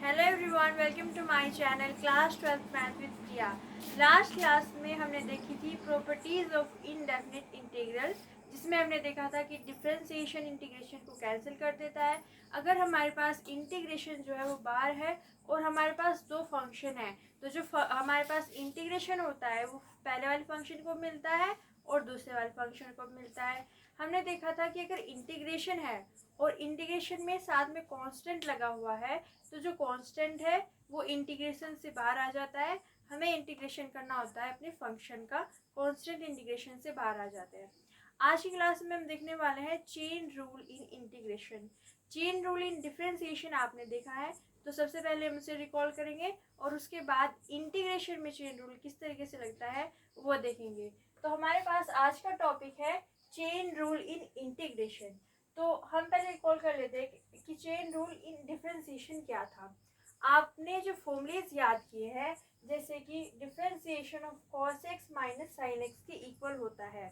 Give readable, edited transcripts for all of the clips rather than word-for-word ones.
Hello everyone, welcome to my channel class 12th math with Priya. Last class में हमने देखी थी प्रॉपर्टीज ऑफ इनडेफिनिट इंटीग्रल, जिसमें हमने देखा था कि डिफरेंशिएशन इंटीग्रेशन को कैंसिल कर देता है अगर हमारे पास इंटीग्रेशन जो है वो बार है और हमारे पास दो फंक्शन है। तो जो हमारे पास इंटीग्रेशन होता है वो पहले वाले फंक्शन को मिलता है और दूसरे वाले फंक्शन को मिलता है। हमने देखा था कि अगर इंटीग्रेशन है और इंटीग्रेशन में साथ में कांस्टेंट लगा हुआ है, तो जो कांस्टेंट है वो इंटीग्रेशन से बाहर आ जाता है। हमें इंटीग्रेशन करना होता है अपने फंक्शन का, कांस्टेंट इंटीग्रेशन से बाहर आ जाते हैं। आज की क्लास में हम देखने वाले हैं chain rule in integration. Chain rule in differentiation आपने देखा है, तो सबसे पहले हम उसे रिकॉल करेंगे और उसके बाद इंटीग्रेशन में चेन रूल किस तरीके से लगता है वो देखेंगे। तो हमारे पास आज का टॉपिक है चेन रूल इन इंटीग्रेशन। तो हम पहले रिकॉल कर लेते हैं कि चेन रूल इन डिफरेंशिएशन क्या था। आपने जो फॉर्मूलेज याद किए हैं, जैसे कि differentiation of cos x minus sin x के इक्वल होता है,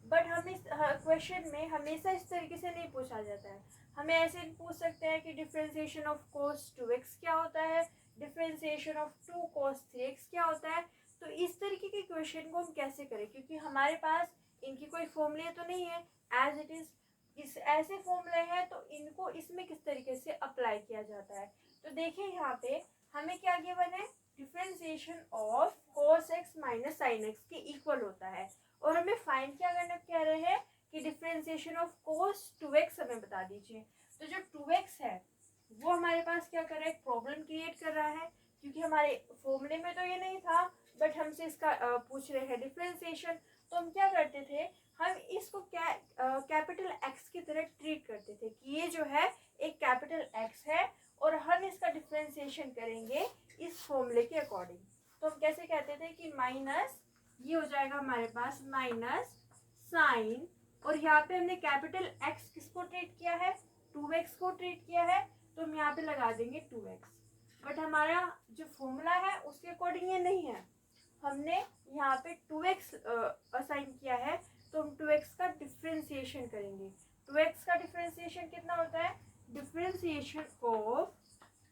बट हम इस क्वेश्चन में हमेशा इस तरीके से नहीं पूछा जाता है। हमें ऐसे पूछ सकते हैं कि डिफरेंशिएशन ऑफ cos 2x क्या होता है, डिफरेंशिएशन ऑफ 2 cos 3x क्या होता है। तो इस तरीके के क्वेश्चन को हम कैसे करें, क्योंकि हमारे पास इनकी कोई फॉर्मूले तो नहीं है, एज इट इज इस ऐसे फॉर्मूले हैं, तो इनको इसमें किस तरीके से अप्लाई किया जाता है। तो देखिए यहाँ पे हमें क्या गिवन है, differentiation of cos x minus sin x के इक्वल होता है और हमें फाइंड क्या करना कह रहे हैं कि डिफरेंशिएशन ऑफ cos 2x हमें बता दीजिए। तो जो 2x है वो हमारे पास क्या कर रहा है, एक प्रॉब्लम क्रिएट कर रहा है, क्योंकि हमारे फॉर्मूले में तो ये नहीं था, बट हमसे इसका पूछ रहे हैं डिफरेंशिएशन। तो हम क्या करते थे, हम इसको कैपिटल एक्स की तरह ट्रीट करते थे कि ये जो है एक कैपिटल एक्स है और हम इसका डिफरेंशिएशन करेंगे इस फॉर्मूले के अकॉर्डिंग। तो हम कैसे कहते थे कि माइनस, ये हो जाएगा हमारे पास माइनस साइन, और यहाँ पे हमने कैपिटल एक्स किसको ट्रीट किया है, 2x को ट्रीट किया है, तो हम यहाँ पे लगा देंगे 2x। बट हमारा जो फॉर्मूला है उसके अकॉर्डिंग ये नहीं है, हमने यहाँ पे 2x असाइन किया है, तो हम 2x का डिफरेंशिएशन करेंगे। 2x का डिफरेंशिएशन कितना होता है, डिफरेंशिएशन ऑफ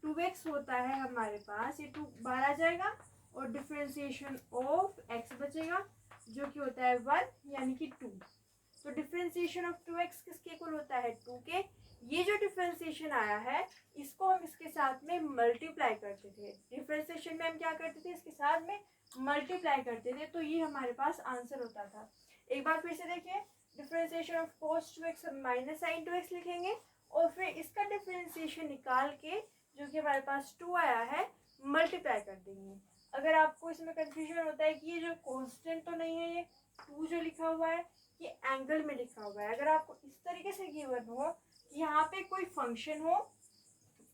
2x होता है हमारे पास, ये 2 बाहर आ जाएगा और डिफरेंशिएशन ऑफ x बचेगा जो कि होता है 1 यानी कि 2। तो डिफरेंशिएशन ऑफ 2x किसके इक्वल होता है, 2 के। ये जो डिफरेंशिएशन आया है इसको हम इसके साथ में मल्टीप्लाई करते थे। डिफरेंशिएशन में हम क्या करते थे, इसके साथ में मल्टीप्लाई करते थे, तो ये हमारे पास आंसर होता था। एक बार फिर से देखिए, डिफरेंशिएशन ऑफ cos 2x हम माइनस साइन 2x लिखेंगे और फिर इसका डिफरेंशिएशन निकाल के जो कि हमारे पास 2 आया है मल्टीप्लाई कर देंगे। अगर आपको इसमें कंफ्यूजन होता है कि ये जो कांस्टेंट तो नहीं है, ये 2 जो लिखा हुआ है ये एंगल में लिखा हुआ है, अगर आपको इस तरीके से गिवन हो कि यहाँ पे कोई फंक्शन हो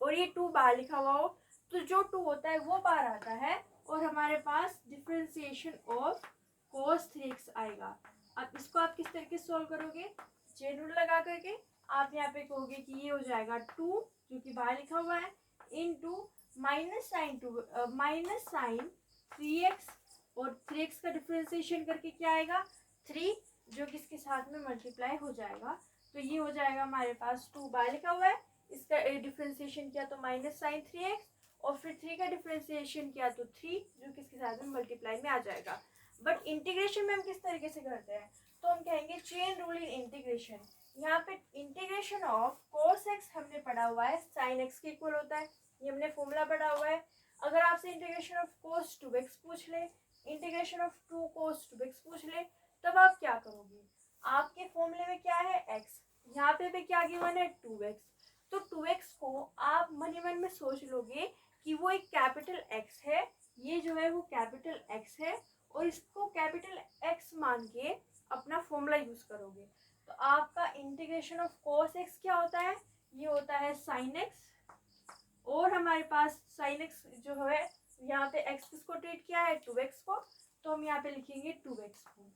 और ये 2 बाहर लिखा हुआ हो, तो जो 2 होता है वो बाहर आता है और हमारे पास डिफरेंशिएशन ऑफ cos 3x आएगा। अब इसको आप किस तरीके से सॉल्व करोगे, चेन रूल लगा करके आप यहाँ पे कहोगे कि ये हो जाएगा 2 जो कि बाहर लिखा हुआ है इनटू माइनस साइन 3x, और 3x का डिफरेंशिएशन करके क्या आएगा 3, जो कि इसके साथ में मल्टीप्लाई हो जाएगा। तो ये हो जाएगा हमारे पास 2 बाहर लिखा हुआ है, इसका डिफरेंशिएशन किया तो माइनस साइन 3x, और फिर 3 का डिफरेंशिएशन किया तो 3, जो कि इसके साथ में मल्टीप्लाई में आ जाएगा। बट इंटीग्रेशन में हम किस तरीके से करते हैं, तो हम कहेंगे चेन रूल इन इंटीग्रेशन। यहाँ पे इंटीग्रेशन ऑफ cos x हमने पढ़ा हुआ है sin x के इक्वल होता है, ये हमने फॉर्मूला पढ़ा हुआ है। अगर आपसे इंटीग्रेशन ऑफ cos 2x पूछ ले, इंटीग्रेशन ऑफ 2 cos 2x पूछ ले, तब आप क्या करोगे, आपके फॉर्मूले में क्या है x, यहाँ पे भी क्या गिवन है 2x, तो 2x को आप मन ही मन में सोच लोगे कि वो एक कैपिटल x है, ये जो है वो कैपिटल x है, और इसको कैपिटल x मान के अपना फॉर्मूला यूज करोगे। तो आपका इंटीग्रेशन ऑफ cos x क्या होता है, ये होता है sin x, और हमारे पास sin x जो है यहाँ पे x किसको ट्रीट किया है 2x को, तो हम यहाँ पे लिखेंगे 2x को।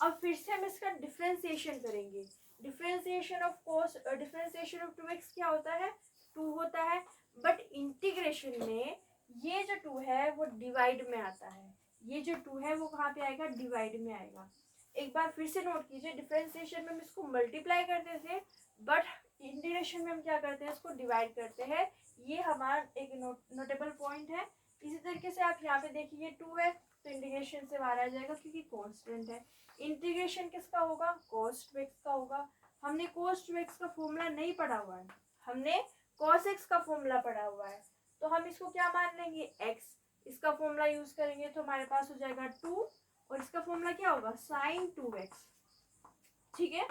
अब फिर से हम इसका डिफरेंशिएशन करेंगे। डिफरेंशिएशन ऑफ 2x क्या होता है, 2 होता है, बट इंटीग्रेशन में ये जो 2 है वो डिवाइड में आता है, ये जो 2 है वो कहाँ पे आएगा, डिवाइड में आएगा। एक बार फिर से नोट कीजिए, डिफरेंशिएशन में हम इसको मल्टीप्लाई करते थे, बट इंटीग्रेशन में हम क्या करते हैं, इसको डिवाइड करते हैं। ये हमारा एक नोटेबल पॉइंट है। इसी तरीके से आप यहाँ पे देखिए 2 है तो इंटीग्रेशन से बाहर आ जाएगा क्योंकि कांस्टेंट है। इंटीग्रेशन किसका होगा, cos 2x का होगा। हमने cos 2x का फॉर्मूला नहीं पढ़ा हुआ है, हमने cos x का फॉर्मूला पढ़ा हुआ है, तो हम इसको क्या मान लेंगे, x। इसका फॉर्मूला यूज करेंगे तो हमारे पास हो जाएगा 2 और इसका फॉर्मूला क्या होगा, sin 2x। ठीक है,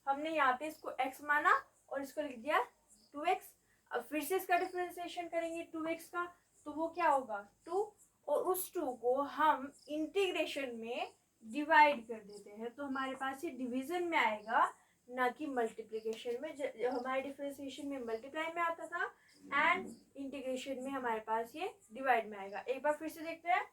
हमने यहाँ पे इसको x माना और इसको लिख दिया 2x। अब फिर से इसका डिफरेंशिएशन करेंगे 2x का, तो वो क्या होगा 2, और उस 2 को हम इंटीग्रेशन में डिवाइड कर देते हैं, तो हमारे पास ये डिवीजन में आएगा ना कि मल्टीप्लिकेशन में। हमारे डिफरेंशिएशन में मल्टीप्लाई में आता था एंड इंटीग्रेशन में हमारे पास ये डिवाइड में आएगा। एक बार फिर से देखते हैं,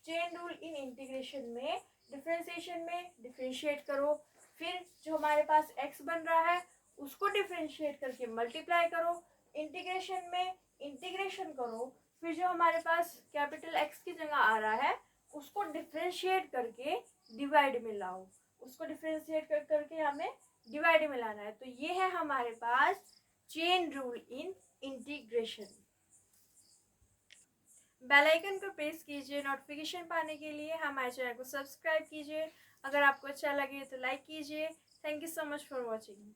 चेन रूल इन इंटीग्रेशन में डिफरेंशिएशन में डिफरेंशिएट करो, फिर जो हमारे पास x बन रहा है उसको डिफरेंशिएट करके मल्टीप्लाई करो, इंटीग्रेशन में इंटीग्रेशन करो, फिर जो हमारे पास कैपिटल X की जगह आ रहा है उसको डिफरेंशिएट करके डिवाइड में लाओ, उसको डिफरेंशिएट करके हमें डिवाइड में लाना है। तो ये है हमारे पास chain rule in integration. Bell icon को प्रेस कीजिए नोटिफिकेशन पाने के लिए, हमारे चैनल को सब्सक्राइब कीजिए। अगर आपको अच्छा लगे तो लाइक कीजिए। Thank you so much for watching.